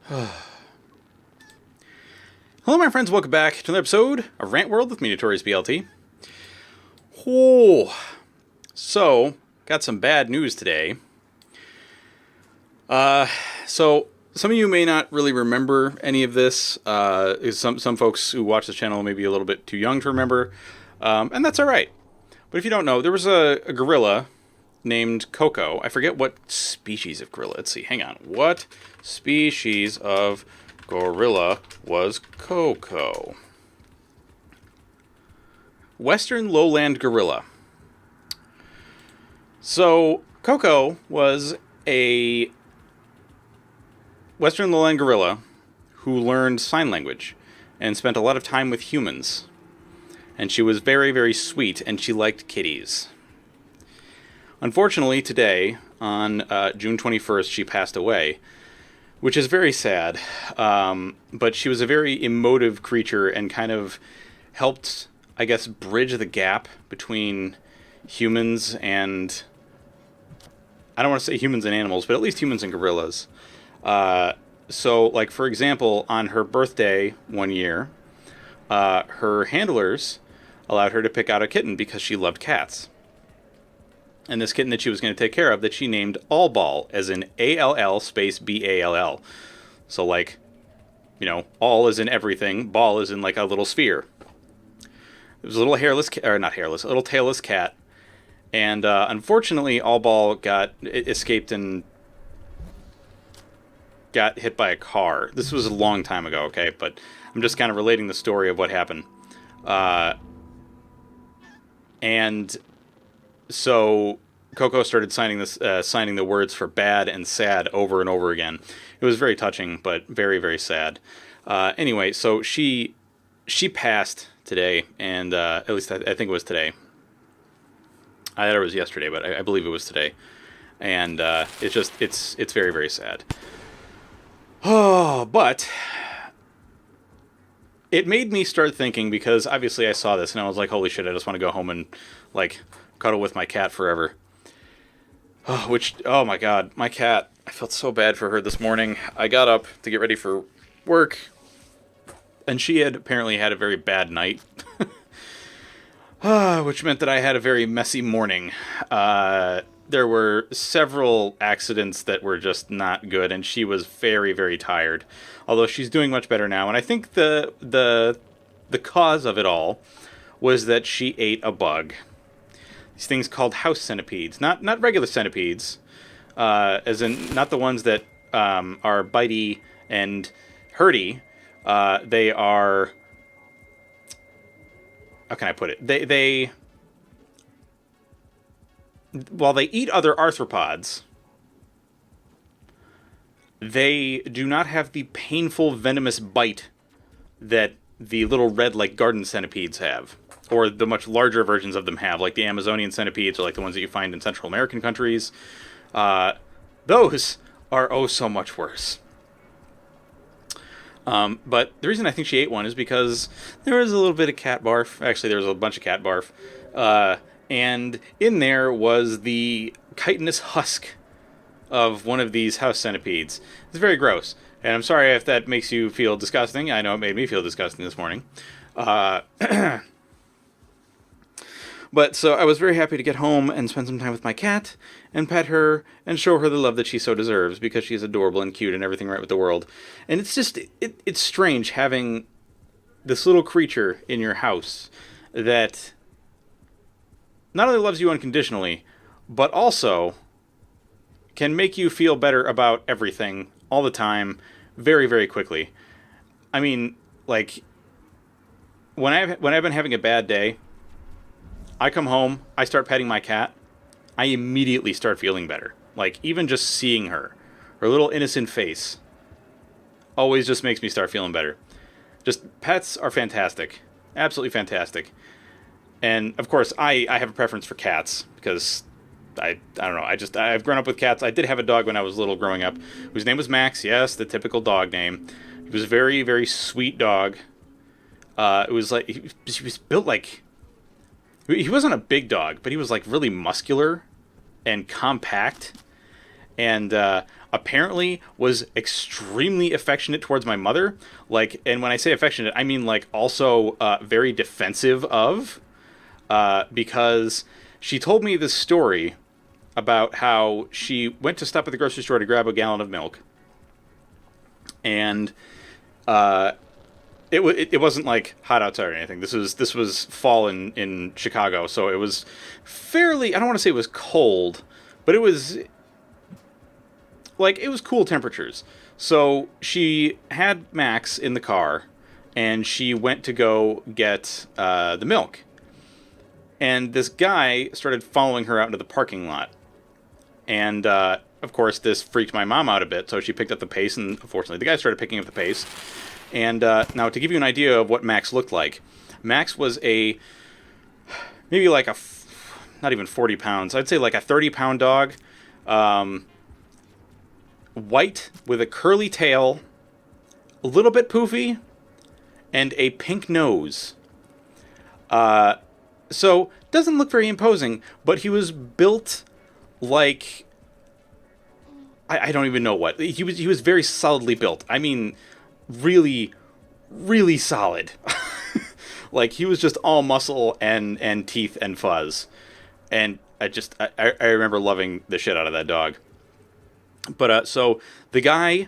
Hello, my friends. Welcome back to another episode of Rant World with me, Notorious BLT. Oh, so got some bad news today. So some of you may not really remember any of this. Some folks who watch this channel may be a little bit too young to remember, and that's all right. But if you don't know, there was a gorilla named Coco. I forget what species of gorilla. Let's see. Hang on. What species of gorilla was Coco? Western lowland gorilla. So Coco was a Western lowland gorilla who learned sign language and spent a lot of time with humans. And she was very, very sweet, and she liked kitties. Unfortunately, today, on June 21st, she passed away, which is very sad. But she was a very emotive creature and kind of helped, I guess, bridge the gap between humans and... I don't want to say humans and animals, but at least humans and gorillas. So, like, for example, on her birthday one year, her handlers allowed her to pick out a kitten because she loved cats. And this kitten that she was going to take care of, that she named All Ball, as in A-L-L space B-A-L-L. So, like, you know, all is in everything, ball is in, like, a little sphere. It was a little hairless, or not hairless, a little tailless cat. And, unfortunately, All Ball escaped and got hit by a car. This was a long time ago, okay? But I'm just kind of relating the story of what happened. And so Coco started signing the words for bad and sad over and over again. It was very touching, but very, very sad. Anyway, so she passed today, and at least I think it was today. I thought it was yesterday, but I believe it was today. And it's very, very sad. Oh, but it made me start thinking, because obviously I saw this and I was like, holy shit, I just want to go home and, like, cuddle with my cat forever. Oh my god, my cat, I felt so bad for her this morning. I got up to get ready for work, and she had apparently had a very bad night. Which meant that I had a very messy morning. There were several accidents that were just not good, and she was very, very tired. Although she's doing much better now, and I think the cause of it all was that she ate a bug. These things called house centipedes, not regular centipedes, as in not the ones that are bitey and hurty. They are, how can I put it? While they eat other arthropods, they do not have the painful venomous bite that the little red, like, garden centipedes have, or the much larger versions of them have, like the Amazonian centipedes, or like the ones that you find in Central American countries. Those are oh so much worse. But the reason I think she ate one is because there was a little bit of cat barf. Actually, there was a bunch of cat barf. And in there was the chitinous husk of one of these house centipedes. It's very gross. And I'm sorry if that makes you feel disgusting. I know it made me feel disgusting this morning. But so I was very happy to get home and spend some time with my cat and pet her and show her the love that she so deserves, because she's adorable and cute and everything right with the world. And it's just, it's strange having this little creature in your house that not only loves you unconditionally, but also can make you feel better about everything all the time very, very quickly. I mean, like, when I've been having a bad day, I come home, I start petting my cat, I immediately start feeling better. Like, even just seeing her little innocent face, always just makes me start feeling better. Just, pets are fantastic. Absolutely fantastic. And, of course, I have a preference for cats, because I don't know, I've grown up with cats. I did have a dog when I was little growing up, whose name was Max, yes, the typical dog name. He was a very, very sweet dog. It was like, he was built like, he wasn't a big dog, but he was, like, really muscular and compact. and apparently was extremely affectionate towards my mother. Like, and when I say affectionate, I mean like also very defensive of, because she told me this story about how she went to stop at the grocery store to grab a gallon of milk, and it wasn't like hot outside or anything. This was fall in Chicago, so it was fairly. I don't want to say it was cold, but it was like it was cool temperatures. So she had Max in the car, and she went to go get the milk, and this guy started following her out into the parking lot, and of course this freaked my mom out a bit. So she picked up the pace, and unfortunately the guy started picking up the pace. And now, to give you an idea of what Max looked like, Max was maybe like not even 40 pounds, I'd say like a 30-pound dog, white with a curly tail, a little bit poofy, and a pink nose. So, doesn't look very imposing, but he was built like, I don't even know what. He was very solidly built. I mean, really, really solid. Like, he was just all muscle and teeth and fuzz. And I remember loving the shit out of that dog. But, so, the guy,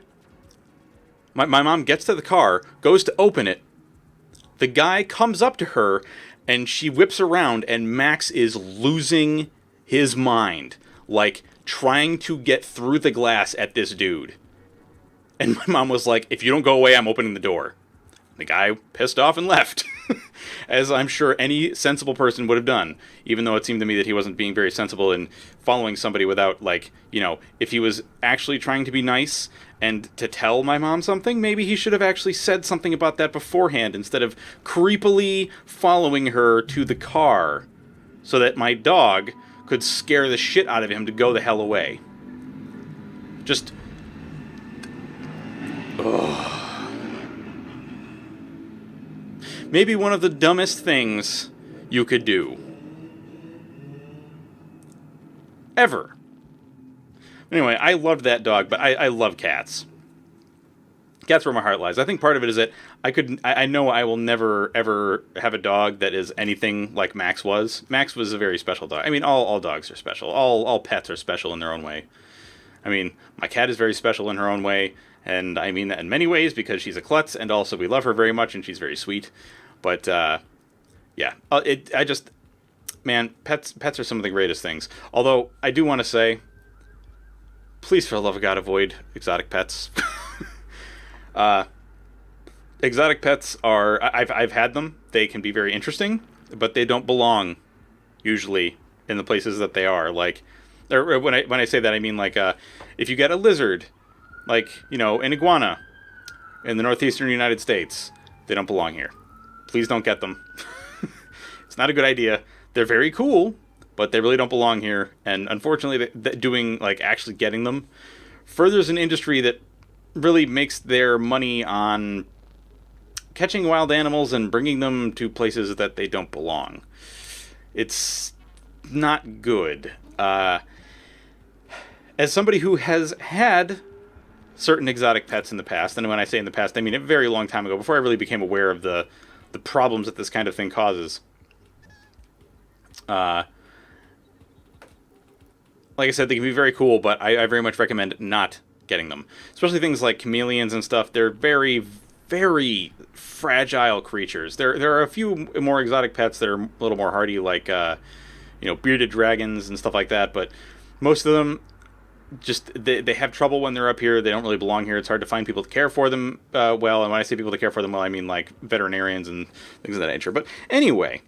my mom gets to the car, goes to open it. The guy comes up to her, and she whips around, and Max is losing his mind. Like, trying to get through the glass at this dude. And my mom was like, if you don't go away, I'm opening the door. The guy pissed off and left. As I'm sure any sensible person would have done. Even though it seemed to me that he wasn't being very sensible in following somebody without, like, you know, if he was actually trying to be nice and to tell my mom something, maybe he should have actually said something about that beforehand instead of creepily following her to the car so that my dog could scare the shit out of him to go the hell away. Just... ugh. Maybe one of the dumbest things you could do. Ever. Anyway, I loved that dog, but I love cats. Cats where my heart lies. I think part of it is that I know I will never, ever have a dog that is anything like Max was. Max was a very special dog. I mean, all dogs are special. All pets are special in their own way. I mean, my cat is very special in her own way, and I mean that in many ways because she's a klutz, and also we love her very much, and she's very sweet. But, yeah. Man, pets are some of the greatest things. Although, I do want to say, please, for the love of God, avoid exotic pets. Exotic pets are... I've had them. They can be very interesting, but they don't belong, usually, in the places that they are. Like, or when I say that, I mean, like, if you get a lizard, like, you know, an iguana, in the northeastern United States, they don't belong here. Please don't get them. It's not a good idea. They're very cool, but they really don't belong here. And unfortunately, doing, like, actually getting them furthers an industry that really makes their money on catching wild animals and bringing them to places that they don't belong. It's not good. As somebody who has had certain exotic pets in the past, and when I say in the past, I mean a very long time ago, before I really became aware of the problems that this kind of thing causes. Like I said, they can be very cool, but I very much recommend not getting them. Especially things like chameleons and stuff. They're very, very fragile creatures. There are a few more exotic pets that are a little more hardy, like bearded dragons and stuff like that, but most of them just they have trouble when they're up here. They don't really belong here. It's hard to find people to care for them well, and when I say people to care for them well, I mean like veterinarians and things of that nature. But anyway,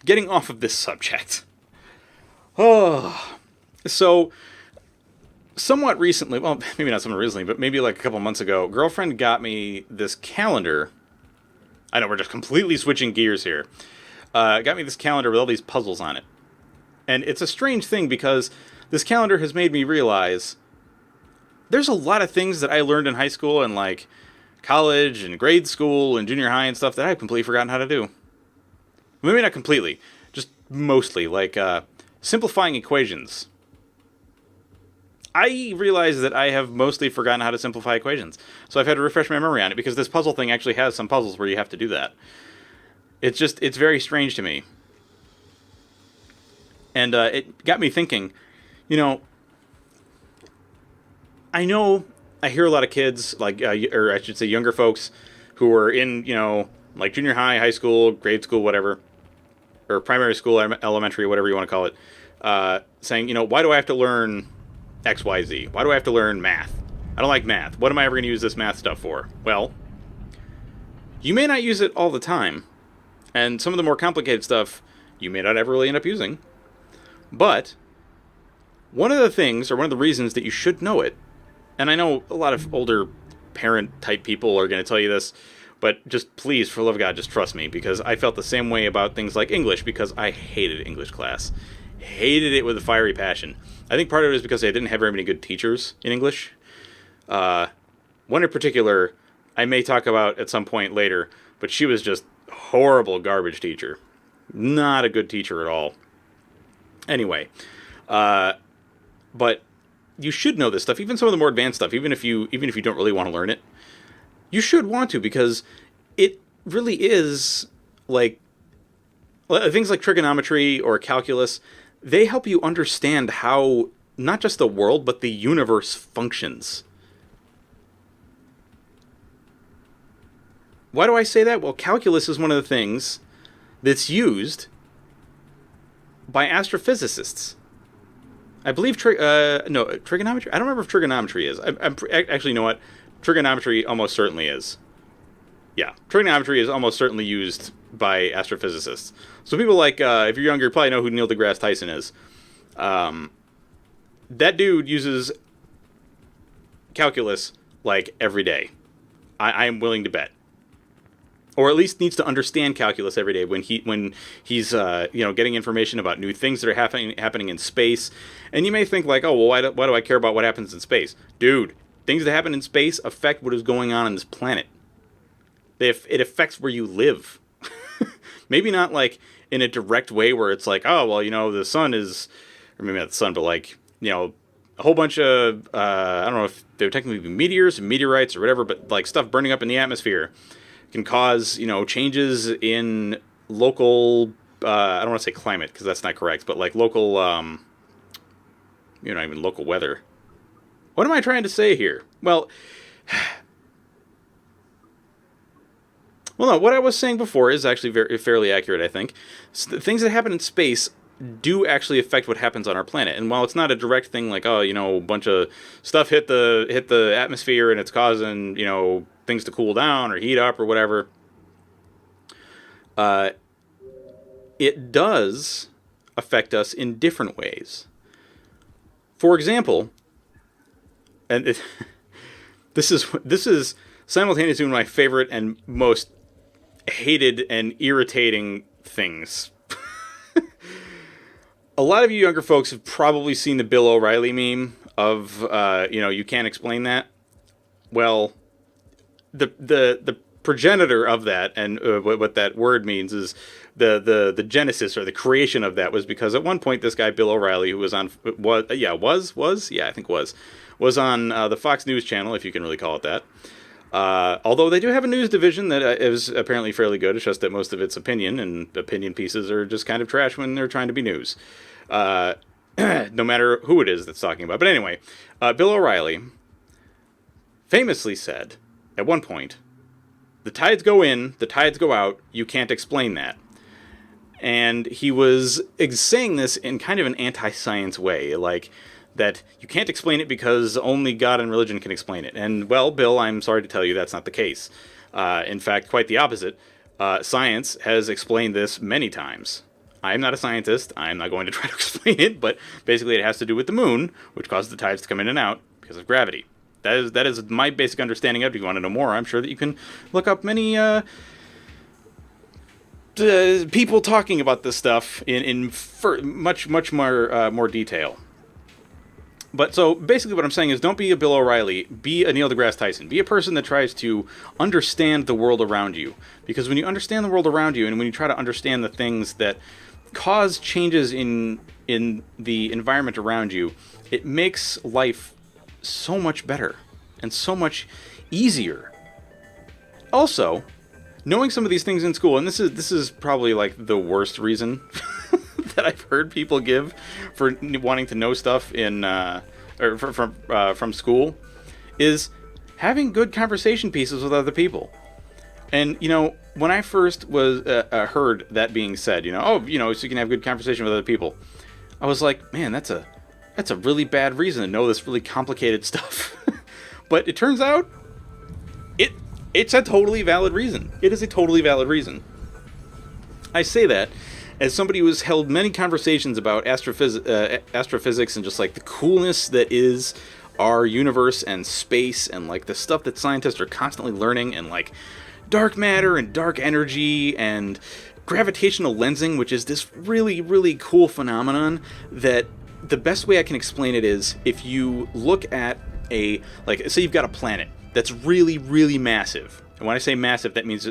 getting off of this subject. So somewhat recently, well, maybe not somewhat recently, but maybe like a couple months ago, girlfriend got me this calendar. I know we're just completely switching gears here. Got me this calendar with all these puzzles on it. And it's a strange thing because this calendar has made me realize there's a lot of things that I learned in high school and like college and grade school and junior high and stuff that I've completely forgotten how to do. Maybe not completely, just mostly, like simplifying equations. I realize that I have mostly forgotten how to simplify equations. So I've had to refresh my memory on it, because this puzzle thing actually has some puzzles where you have to do that. It's very strange to me. And it got me thinking, you know, I hear a lot of kids, like, or I should say younger folks, who are in, like junior high, high school, grade school, whatever, or primary school, elementary, whatever you want to call it, saying, why do I have to learn X, Y, Z? Why do I have to learn math? I don't like math. What am I ever going to use this math stuff for? Well, you may not use it all the time, and some of the more complicated stuff you may not ever really end up using. But one of the things, or one of the reasons that you should know it, and I know a lot of older parent-type people are going to tell you this, but just please, for the love of God, just trust me, because I felt the same way about things like English, because I hated English class. Hated it with a fiery passion. I think part of it is because I didn't have very many good teachers in English. One in particular, I may talk about at some point later, but she was just a horrible garbage teacher. Not a good teacher at all. Anyway, but you should know this stuff, even some of the more advanced stuff, even if you don't really want to learn it. You should want to, because it really is, like, things like trigonometry or calculus, they help you understand how not just the world, but the universe functions. Why do I say that? Well, calculus is one of the things that's used by astrophysicists. I believe trigonometry. I don't remember if trigonometry is. Actually, you know what? Trigonometry almost certainly is. Yeah, trigonometry is almost certainly used by astrophysicists. So people like, if you're younger, you probably know who Neil deGrasse Tyson is. That dude uses calculus like every day. I am willing to bet. Or at least needs to understand calculus every day when he's getting information about new things that are happening in space. And you may think like, oh, well, why do I care about what happens in space? Dude, things that happen in space affect what is going on this planet. It affects where you live. Maybe not like in a direct way where it's like, oh, well, the sun is, or maybe not the sun, but like, a whole bunch of, I don't know if they would technically be meteors and meteorites or whatever, but like stuff burning up in the atmosphere can cause, changes in local, I don't want to say climate, because that's not correct, but like local, not even local weather. What am I trying to say here? Well, no, what I was saying before is actually fairly accurate, I think. Things that happen in space do actually affect what happens on our planet. And while it's not a direct thing like, oh, a bunch of stuff hit the atmosphere and it's causing, things to cool down or heat up or whatever, it does affect us in different ways. For example, and this is simultaneously one of my favorite and most hated and irritating things. A lot of you younger folks have probably seen the Bill O'Reilly meme of, you can't explain that. Well, the progenitor of that, and what that word means is the genesis or the creation of that was because at one point this guy Bill O'Reilly, who was on on the Fox News channel, if you can really call it that. Although they do have a news division that is apparently fairly good. It's just that most of its opinion and opinion pieces are just kind of trash when they're trying to be news. No matter who it is that's talking about. But anyway, Bill O'Reilly famously said at one point, the tides go in, the tides go out, you can't explain that. And he was saying this in kind of an anti-science way, like that you can't explain it because only God and religion can explain it. And, well, Bill, I'm sorry to tell you that's not the case. In fact, quite the opposite. Science has explained this many times. I'm not a scientist. I'm not going to try to explain it, but basically it has to do with the moon, which causes the tides to come in and out because of gravity. That is my basic understanding of it. If you want to know more, I'm sure that you can look up many people talking about this stuff in much more detail. But so basically what I'm saying is don't be a Bill O'Reilly, be a Neil deGrasse Tyson. Be a person that tries to understand the world around you. Because when you understand the world around you and when you try to understand the things that cause changes in the environment around you, It makes life so much better and so much easier. Also, knowing some of these things in school, and this is probably like the worst reason that I've heard people give for wanting to know stuff in or from school, is having good conversation pieces with other people. And when I first was heard that being said, so you can have good conversation with other people, I was like, man, that's a really bad reason to know this really complicated stuff. But it turns out it's a totally valid reason. It is a totally valid reason. I say that as somebody who has held many conversations about astrophysics and just like the coolness that is our universe and space and like the stuff that scientists are constantly learning, and like dark matter and dark energy and gravitational lensing, which is this really, really cool phenomenon that the best way I can explain it is if you look at say you've got a planet that's really, really massive. And when I say massive, that means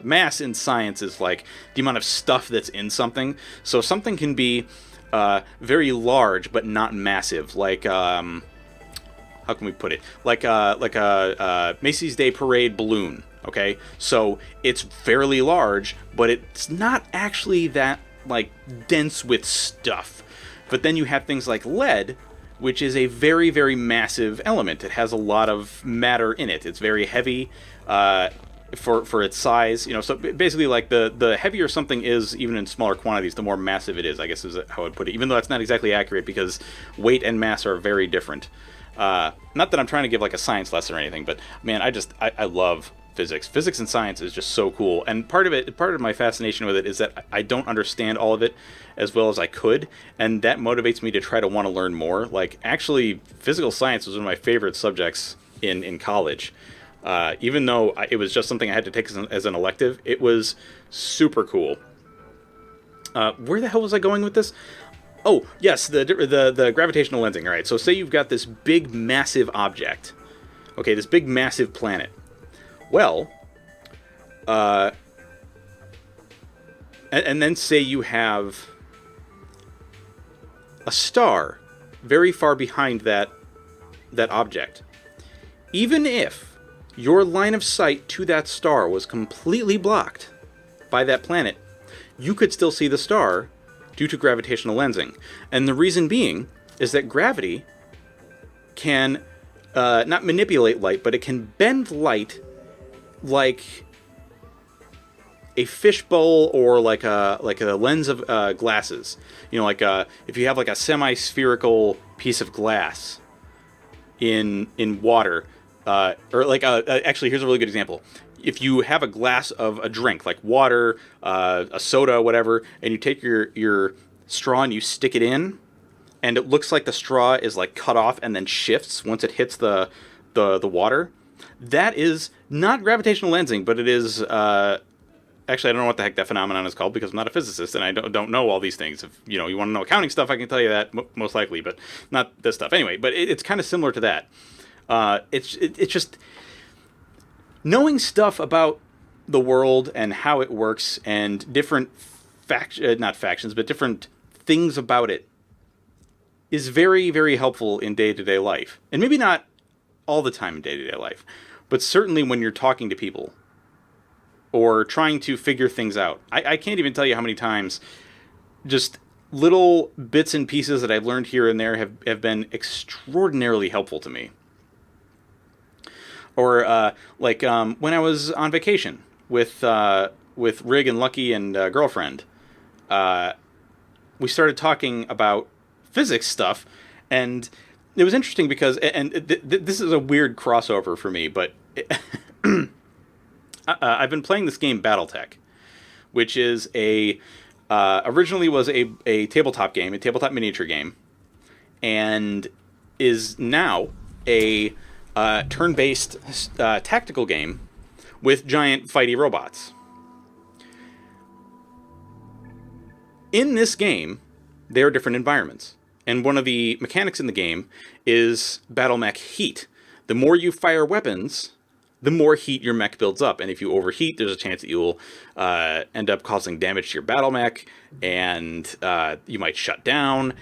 mass in science is like the amount of stuff that's in something. So something can be very large but not massive, like how can we put it? Like a Macy's Day Parade balloon. Okay, so it's fairly large, but it's not actually that like dense with stuff. But then you have things like lead, which is a very, very massive element. It has a lot of matter in it. It's very heavy for its size. So basically, like the heavier something is, even in smaller quantities, the more massive it is, I guess is how I'd put it. Even though that's not exactly accurate, because weight and mass are very different. Not that I'm trying to give like a science lesson or anything, but man, I love physics. Physics and science is just so cool, and part of my fascination with it is that I don't understand all of it as well as I could, and that motivates me to try to want to learn more. Like, actually, physical science was one of my favorite subjects in college. Even though it was just something I had to take as an elective, it was super cool. Where the hell was I going with this? Oh, yes, the gravitational lensing. All right, so say you've got this big, massive object. Okay, this big, massive planet. Well, and then say you have a star very far behind that object. Even if your line of sight to that star was completely blocked by that planet, you could still see the star due to gravitational lensing. And the reason being is that gravity can not manipulate light, but it can bend light like a fishbowl or like a lens of glasses. If you have like a semi-spherical piece of glass in water, or like actually, here's a really good example. If you have a glass of a drink like water, a soda, whatever, and you take your straw and you stick it in, and it looks like the straw is like cut off and then shifts once it hits the water. That is not gravitational lensing, but it is. Actually, I don't know what the heck that phenomenon is called because I'm not a physicist and I don't know all these things. If you want to know accounting stuff, I can tell you that most likely, but not this stuff. Anyway, but it's kind of similar to that. It's just knowing stuff about the world and how it works and different not factions, but different things about it is very, very helpful in day-to-day life. And maybe not all the time in day-to-day life, but certainly when you're talking to people or trying to figure things out. I can't even tell you how many times just little bits and pieces that I've learned here and there have been extraordinarily helpful to me. Or when I was on vacation with Rig and Lucky and girlfriend, we started talking about physics stuff, and it was interesting because, this is a weird crossover for me, but I've been playing this game BattleTech, which is originally was a tabletop game, a tabletop miniature game, and is now a turn-based tactical game with giant fighty robots. In this game, there are different environments. And one of the mechanics in the game is battle mech heat. The more you fire weapons, the more heat your mech builds up. And if you overheat, there's a chance that you'll end up causing damage to your battle mech, and you might shut down.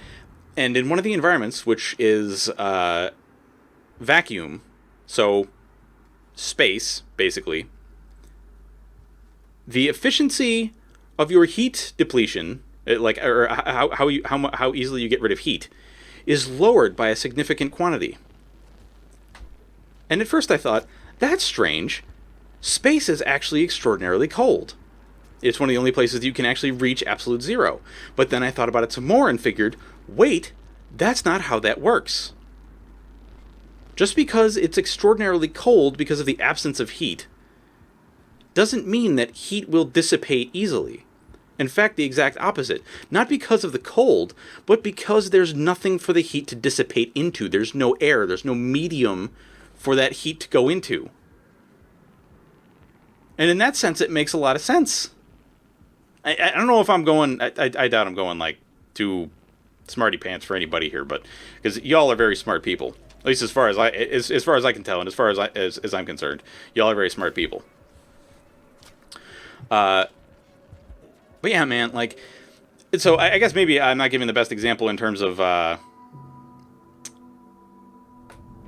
And in one of the environments, which is vacuum, so space, basically, the efficiency of your heat depletion, or how easily you get rid of heat, is lowered by a significant quantity. And at first I thought, that's strange. Space is actually extraordinarily cold. It's one of the only places that you can actually reach absolute zero. But then I thought about it some more and figured, wait, that's not how that works. Just because it's extraordinarily cold because of the absence of heat doesn't mean that heat will dissipate easily. In fact, the exact opposite. Not because of the cold, but because there's nothing for the heat to dissipate into. There's no air, there's no medium for that heat to go into. And in that sense, it makes a lot of sense. I don't know if I'm going... I doubt I'm going, like, too smarty pants for anybody here, but... Because y'all are very smart people. At least as far as I can tell, and as far as I'm concerned. Y'all are very smart people. But yeah, man, like... So I guess maybe I'm not giving the best example in terms of...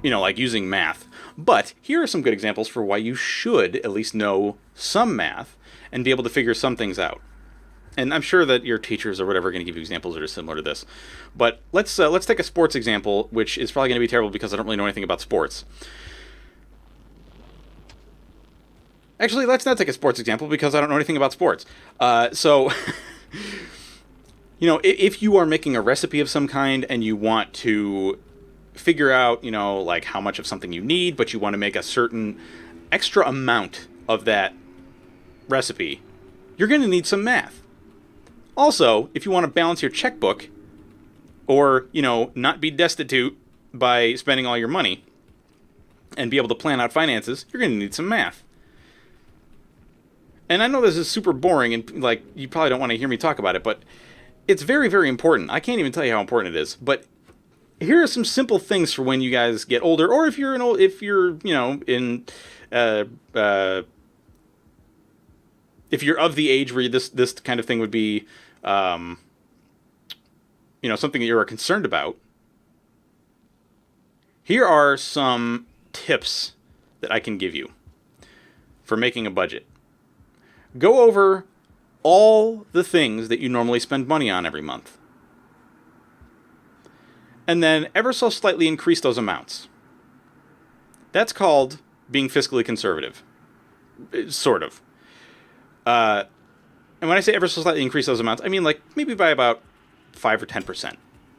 like using math. But here are some good examples for why you should at least know some math and be able to figure some things out. And I'm sure that your teachers or whatever are going to give you examples that are similar to this. But let's take a sports example, which is probably going to be terrible because I don't really know anything about sports. Actually, let's not take a sports example because I don't know anything about sports. So, if you are making a recipe of some kind and you want to figure out, like how much of something you need, but you want to make a certain extra amount of that recipe, you're going to need some math. Also, if you want to balance your checkbook or, not be destitute by spending all your money and be able to plan out finances, you're going to need some math. And I know this is super boring and, like, you probably don't want to hear me talk about it, but it's very, very important. I can't even tell you how important it is, but here are some simple things for when you guys get older, or if you're if you're of the age where this kind of thing would be, something that you're concerned about. Here are some tips that I can give you for making a budget. Go over all the things that you normally spend money on every month. And then ever so slightly increase those amounts. That's called being fiscally conservative. Sort of. And when I say ever so slightly increase those amounts, I mean like maybe by about 5 or 10%.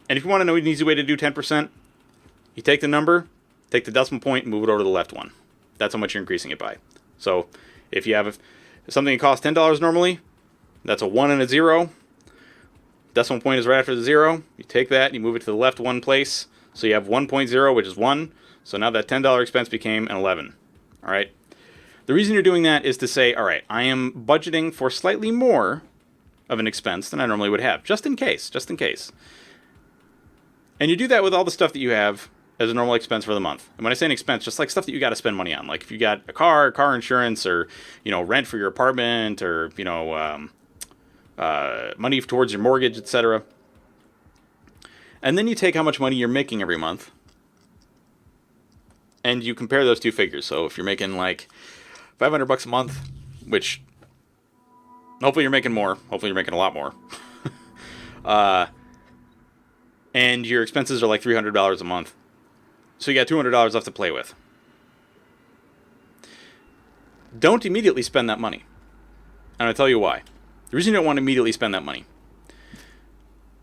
And if you want to know an easy way to do 10%, you take the number, take the decimal point, and move it over to the left one. That's how much you're increasing it by. So if you have something that costs $10 normally, that's a 1 and a 0. Decimal point is right after the 0. You take that and you move it to the left one place. So you have 1.0, which is 1. So now that $10 expense became an 11. All right. The reason you're doing that is to say, all right, I am budgeting for slightly more of an expense than I normally would have, just in case. And you do that with all the stuff that you have as a normal expense for the month. And when I say an expense, just like stuff that you got to spend money on, like if you got a car insurance, or rent for your apartment, or money towards your mortgage, etc. And then you take how much money you're making every month, and you compare those two figures. So if you're making like $500 a month, which hopefully you're making more, hopefully you're making a lot more, and your expenses are like $300 a month, so you got $200 left to play with. Don't immediately spend that money. And I'll tell you why. The reason you don't want to immediately spend that money,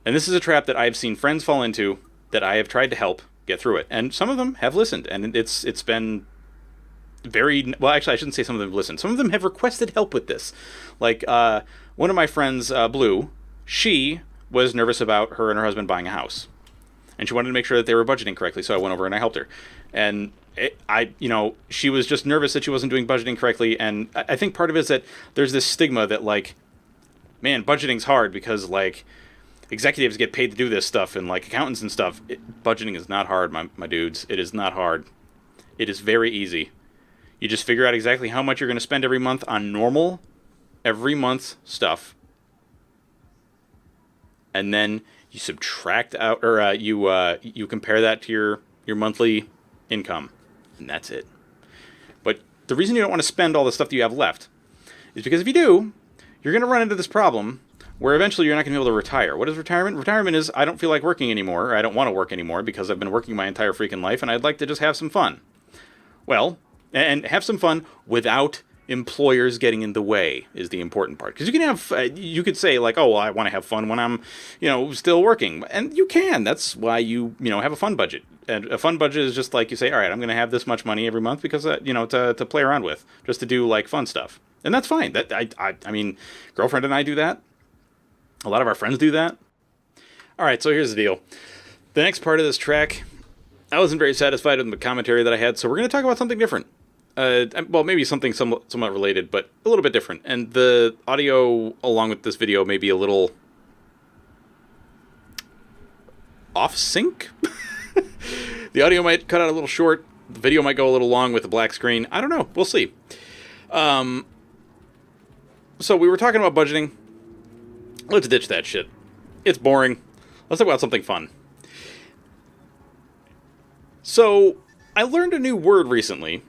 and this is a trap that I've seen friends fall into, that I have tried to help get through it, and some of them have listened, and it's been very well. Actually, I shouldn't say some of them have listened. Some of them have requested help with this. Like one of my friends, Blue, she was nervous about her and her husband buying a house, and she wanted to make sure that they were budgeting correctly. So I went over and I helped her, and she was just nervous that she wasn't doing budgeting correctly, and I think part of it is that there's this stigma that like, man, budgeting's hard because like executives get paid to do this stuff, and like accountants and stuff. Budgeting is not hard, my dudes. It is not hard. It is very easy. You just figure out exactly how much you're going to spend every month on normal, every month stuff, and then You subtract out, or you compare that to your monthly income, and that's it. But the reason you don't want to spend all the stuff that you have left is because if you do, you're going to run into this problem where eventually you're not going to be able to retire. What is retirement? Retirement is, I don't feel like working anymore, or I don't want to work anymore because I've been working my entire freaking life, and I'd like to just have some fun. Well, and have some fun without employers getting in the way is the important part. Because you can have, you could say like, oh, well, I want to have fun when I'm, still working. And you can. That's why you have a fun budget. And a fun budget is just like you say, all right, I'm going to have this much money every month because, to play around with, just to do like fun stuff. And that's fine. That I mean, girlfriend and I do that. A lot of our friends do that. All right, so here's the deal. The next part of this track, I wasn't very satisfied with the commentary that I had, so we're going to talk about something different. Well, maybe something somewhat related, but a little bit different. And the audio along with this video may be a little off sync. The audio might cut out a little short. The video might go a little long with the black screen. I don't know. We'll see. So we were talking about budgeting. Let's ditch that shit. It's boring. Let's talk about something fun. So I learned a new word recently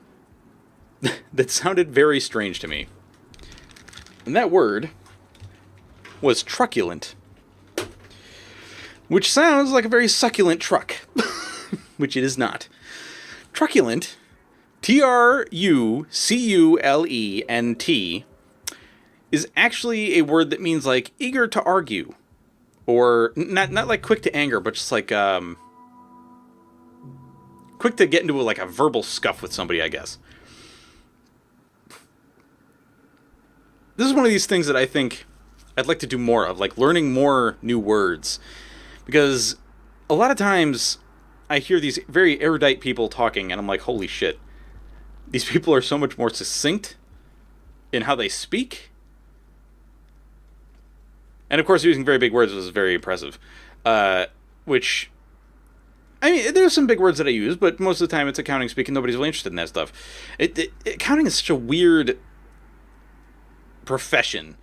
that sounded very strange to me. And that word was truculent. Which sounds like a very succulent truck. Which it is not. Truculent, Truculent, is actually a word that means like eager to argue. Or not like quick to anger, but just like quick to get into like a verbal scuff with somebody, I guess. This is one of these things that I think I'd like to do more of, like learning more new words. Because a lot of times I hear these very erudite people talking, and I'm like, holy shit. These people are so much more succinct in how they speak. And of course, using very big words was very impressive. Which, I mean, there's some big words that I use, but most of the time it's accounting speak, and nobody's really interested in that stuff. Accounting is such a weird profession.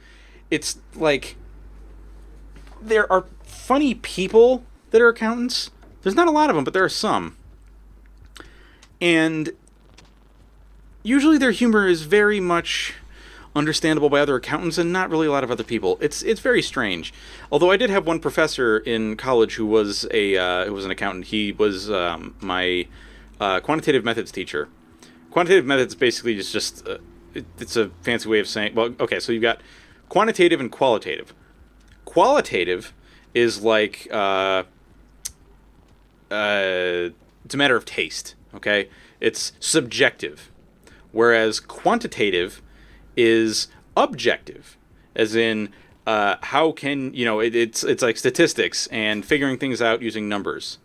It's like, there are funny people that are accountants. There's not a lot of them, but there are some. And usually their humor is very much understandable by other accountants and not really a lot of other people. It's very strange. Although I did have one professor in college who was an accountant. He was my quantitative methods teacher. Quantitative methods basically is just it's a fancy way of saying, well, okay, so you've got quantitative and qualitative. Qualitative is like it's a matter of taste, okay? It's subjective. Whereas quantitative is objective, as in how can, it's like statistics and figuring things out using numbers.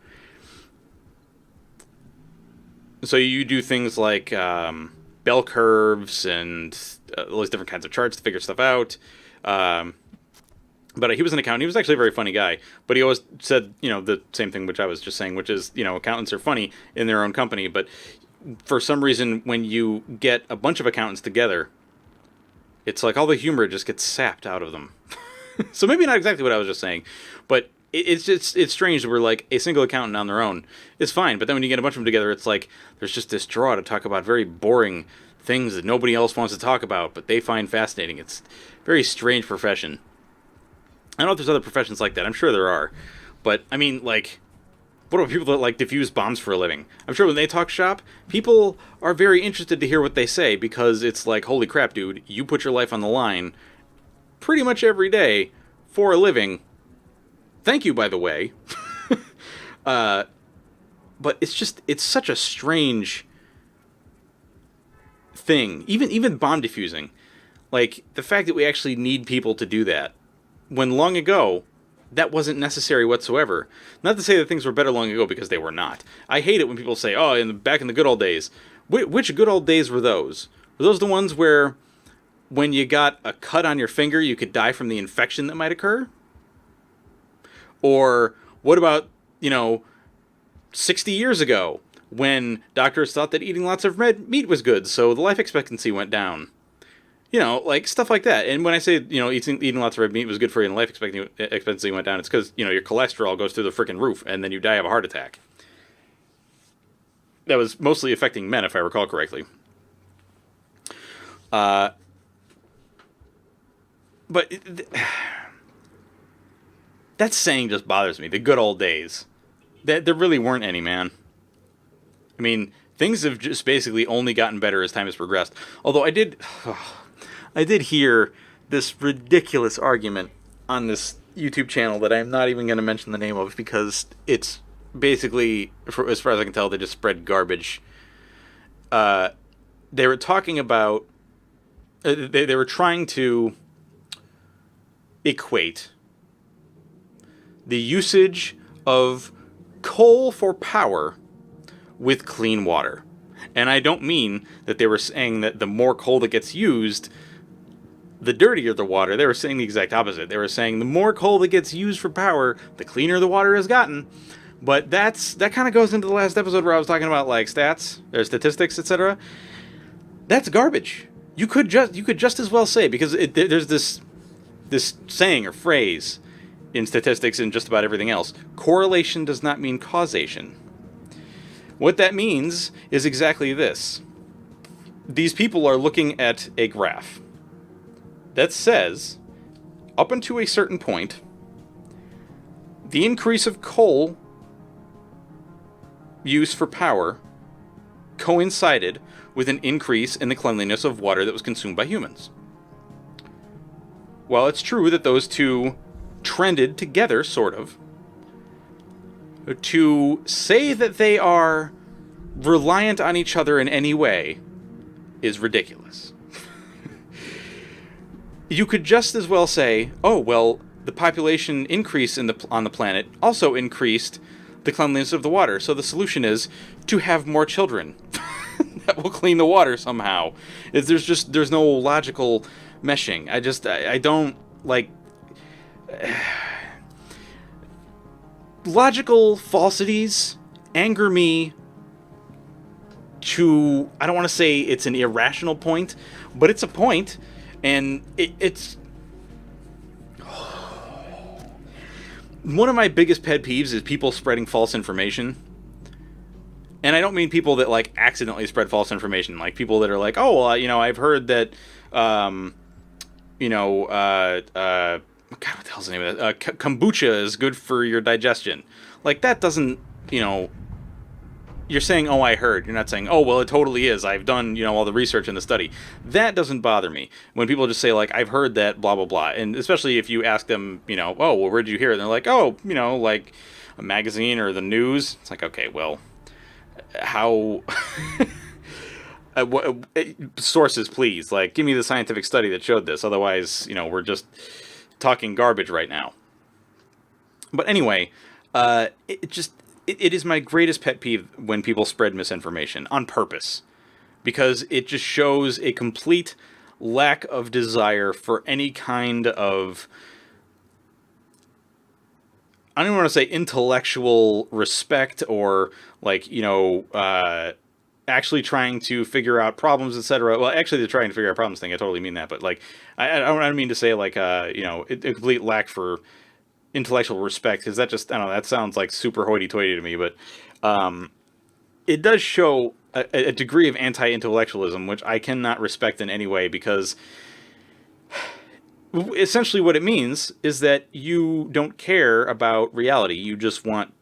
So you do things like bell curves and all these different kinds of charts to figure stuff out. But he was an accountant. He was actually a very funny guy. But he always said, the same thing which I was just saying, which is, accountants are funny in their own company. But for some reason, when you get a bunch of accountants together, it's like all the humor just gets sapped out of them. So maybe not exactly what I was just saying. But it's strange that we're like a single accountant on their own. It's fine. But then when you get a bunch of them together, it's like there's just this draw to talk about very boring things that nobody else wants to talk about, but they find fascinating. It's a very strange profession. I don't know if there's other professions like that. I'm sure there are. But, I mean, like, what about people that, like, defuse bombs for a living? I'm sure when they talk shop, people are very interested to hear what they say because it's like, holy crap, dude, you put your life on the line pretty much every day for a living. Thank you, by the way. But it's such a strange thing. Even bomb defusing. Like, the fact that we actually need people to do that. When long ago, that wasn't necessary whatsoever. Not to say that things were better long ago, because they were not. I hate it when people say, oh, back in the good old days. Which good old days were those? Were those the ones where when you got a cut on your finger, you could die from the infection that might occur? Or what about, 60 years ago, when doctors thought that eating lots of red meat was good, so the life expectancy went down? You know, like stuff like that. And when I say, you know, eating lots of red meat was good for you and life expectancy went down, it's because, you know, your cholesterol goes through the freaking roof and then you die of a heart attack. That was mostly affecting men, if I recall correctly. Uh, but that saying just bothers me. The good old days. There really weren't any, man. I mean, things have just basically only gotten better as time has progressed. Although I did hear this ridiculous argument on this YouTube channel that I'm not even going to mention the name of because it's basically, as far as I can tell, they just spread garbage. They were talking about, they were trying to equate the usage of coal for power with clean water. And I don't mean that they were saying that the more coal that gets used, the dirtier the water. They were saying the exact opposite. They were saying the more coal that gets used for power, the cleaner the water has gotten. But that kind of goes into the last episode where I was talking about like stats or statistics, etc. That's garbage. You could just as well say, because there's this saying or phrase in statistics and just about everything else. Correlation does not mean causation. What that means is exactly this. These people are looking at a graph that says, up until a certain point, the increase of coal use for power coincided with an increase in the cleanliness of water that was consumed by humans. While it's true that those two trended together, sort of, to say that they are reliant on each other in any way is ridiculous. You could just as well say, oh, well, the population increase on the planet also increased the cleanliness of the water, so the solution is to have more children. That will clean the water somehow. There's no logical meshing. I don't like logical falsities anger me to, I don't want to say it's an irrational point, but it's a point, and it's one of my biggest pet peeves is people spreading false information. And I don't mean people that like accidentally spread false information, like people that are like, oh, well, you know, I've heard that, you know, God, what the hell's the name of that? Kombucha is good for your digestion. Like, that doesn't, you know, you're saying, oh, I heard. You're not saying, oh, well, it totally is. I've done, you know, all the research and the study. That doesn't bother me. When people just say, like, I've heard that, blah, blah, blah. And especially if you ask them, you know, oh, well, where did you hear it? And they're like, oh, you know, like a magazine or the news. It's like, okay, well, how... sources, please. Like, give me the scientific study that showed this. Otherwise, you know, we're just talking garbage right now. But anyway, it is my greatest pet peeve when people spread misinformation on purpose, because it just shows a complete lack of desire for any kind of, I don't even want to say intellectual respect or, like, you know, actually trying to figure out problems, etc. Well, actually, the trying to figure out problems thing, I totally mean that. But, like, I don't mean to say, like, you know, a complete lack for intellectual respect, because that just, I don't know, that sounds like super hoity-toity to me. But it does show a degree of anti-intellectualism, which I cannot respect in any way, because essentially what it means is that you don't care about reality. You just want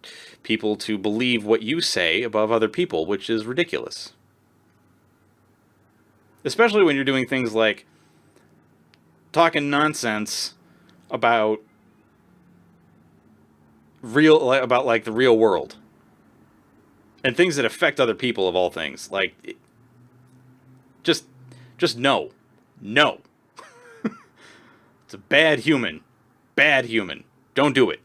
people to believe what you say above other people, which is ridiculous. Especially when you're doing things like talking nonsense about like the real world and things that affect other people, of all things. Like, just no. It's a bad human. Don't do it.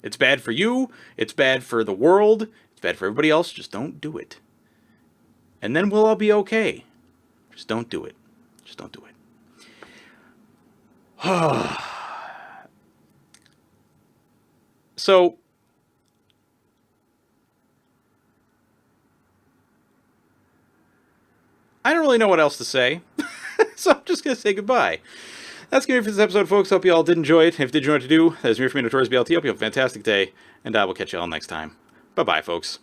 It's bad for you. It's bad for the world. It's bad for everybody else. Just don't do it. And then we'll all be okay. Just don't do it. Just don't do it. So, I don't really know what else to say. So I'm just going to say goodbye. That's going to be it for this episode, folks. Hope you all did enjoy it. If you did enjoy what to do, that is me from Notorious BLT. Hope you have a fantastic day, and I will catch you all next time. Bye-bye, folks.